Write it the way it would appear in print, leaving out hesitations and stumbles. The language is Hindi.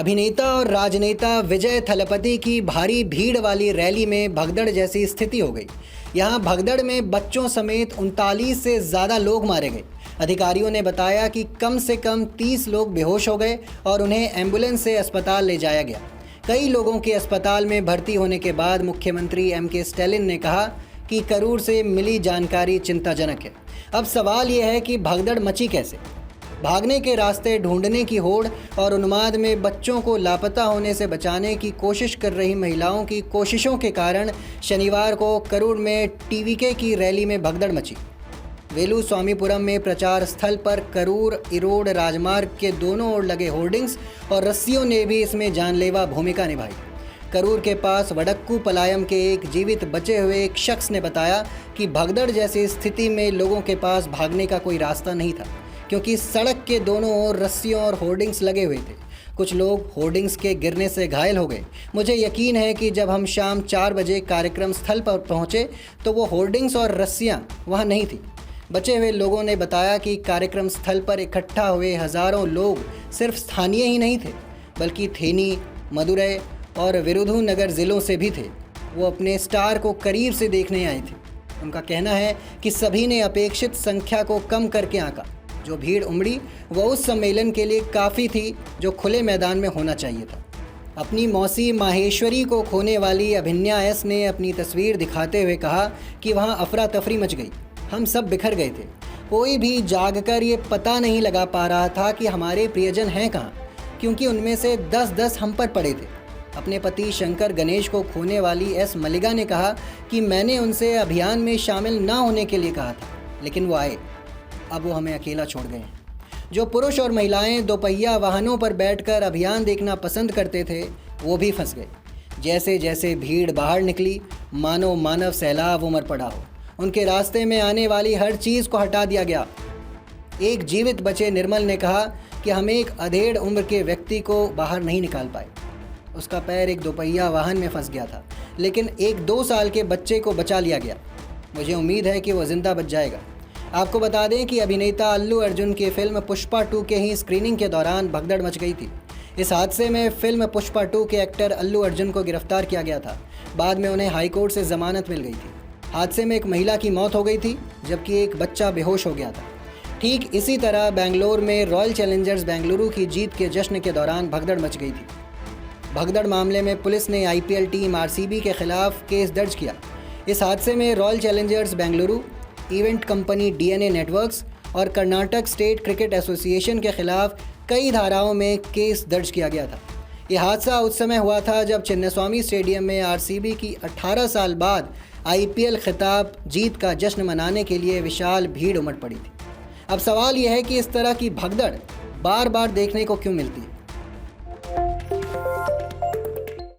अभिनेता और राजनेता विजय थलपति की भारी भीड़ वाली रैली में भगदड़ जैसी स्थिति हो गई। यहां भगदड़ में बच्चों समेत 39 से ज़्यादा लोग मारे गए। अधिकारियों ने बताया कि कम से कम 30 लोग बेहोश हो गए और उन्हें एम्बुलेंस से अस्पताल ले जाया गया। कई लोगों के अस्पताल में भर्ती होने के बाद मुख्यमंत्री M.K. स्टैलिन ने कहा कि करूर से मिली जानकारी चिंताजनक है। अब सवाल यह है कि भगदड़ मची कैसे। भागने के रास्ते ढूंढने की होड़ और उन्माद में बच्चों को लापता होने से बचाने की कोशिश कर रही महिलाओं की कोशिशों के कारण शनिवार को करूर में TVK की रैली में भगदड़ मची। वेलू स्वामीपुरम में प्रचार स्थल पर करूर इरोड राजमार्ग के दोनों ओर लगे होर्डिंग्स और रस्सियों ने भी इसमें जानलेवा भूमिका निभाई। करूर के पास वडक्कू पलायम के एक जीवित बचे हुए एक शख्स ने बताया कि भगदड़ जैसी स्थिति में लोगों के पास भागने का कोई रास्ता नहीं था, क्योंकि सड़क के दोनों ओर रस्सियों और होर्डिंग्स लगे हुए थे। कुछ लोग होर्डिंग्स के गिरने से घायल हो गए। मुझे यकीन है कि जब हम शाम 4 बजे कार्यक्रम स्थल पर पहुंचे तो वो होर्डिंग्स और रस्सियां वहां नहीं थी। बचे हुए लोगों ने बताया कि कार्यक्रम स्थल पर इकट्ठा हुए हज़ारों लोग सिर्फ स्थानीय ही नहीं थे, बल्कि थेनी, मदुरै और विरुधुनगर ज़िलों से भी थे। वो अपने स्टार को करीब से देखने आए थे। उनका कहना है कि सभी ने अपेक्षित संख्या को कम करके आंका। जो भीड़ उमड़ी वह उस सम्मेलन के लिए काफ़ी थी जो खुले मैदान में होना चाहिए था। अपनी मौसी माहेश्वरी को खोने वाली अभिन्या एस ने अपनी तस्वीर दिखाते हुए कहा कि वहाँ अफरा तफरी मच गई। हम सब बिखर गए थे। कोई भी जागकर ये पता नहीं लगा पा रहा था कि हमारे प्रियजन हैं कहाँ, क्योंकि उनमें से 10-10 हम पर पड़े थे। अपने पति शंकर गणेश को खोने वाली एस मलिगा ने कहा कि मैंने उनसे अभियान में शामिल ना होने के लिए कहा था, लेकिन वो आए। अब वो हमें अकेला छोड़ गए। जो पुरुष और महिलाएं दोपहिया वाहनों पर बैठकर अभियान देखना पसंद करते थे, वो भी फंस गए। जैसे जैसे भीड़ बाहर निकली, मानो मानव सैलाब उमड़ पड़ा हो। उनके रास्ते में आने वाली हर चीज़ को हटा दिया गया। एक जीवित बचे निर्मल ने कहा कि हम एक अधेड़ उम्र के व्यक्ति को बाहर नहीं निकाल पाए। उसका पैर एक दोपहिया वाहन में फंस गया था, लेकिन एक 2 साल के बच्चे को बचा लिया गया। मुझे उम्मीद है कि वो जिंदा बच जाएगा। आपको बता दें कि अभिनेता अल्लू अर्जुन की फिल्म पुष्पा 2 के ही स्क्रीनिंग के दौरान भगदड़ मच गई थी। इस हादसे में फिल्म पुष्पा 2 के एक्टर अल्लू अर्जुन को गिरफ्तार किया गया था। बाद में उन्हें हाईकोर्ट से जमानत मिल गई थी। हादसे में एक महिला की मौत हो गई थी, जबकि एक बच्चा बेहोश हो गया था। ठीक इसी तरह बेंगलोर में रॉयल चैलेंजर्स बेंगलुरु की जीत के जश्न के दौरान भगदड़ मच गई थी। भगदड़ मामले में पुलिस ने IPL टीम RCB के खिलाफ केस दर्ज किया। इस हादसे में royal Challengers Bengaluru, event company DNA networks और कर्नाटक स्टेट क्रिकेट एसोसिएशन के खिलाफ कई धाराओं में केस दर्ज किया गया था। यह हादसा उस समय हुआ था जब चिन्नास्वामी स्टेडियम में RCB की 18 साल बाद IPL खिताब जीत का जश्न मनाने के लिए विशाल भीड़ उमड़ पड़ी थी। अब सवाल यह है कि इस तरह की भगदड़ बार बार देखने को क्यों मिलती है।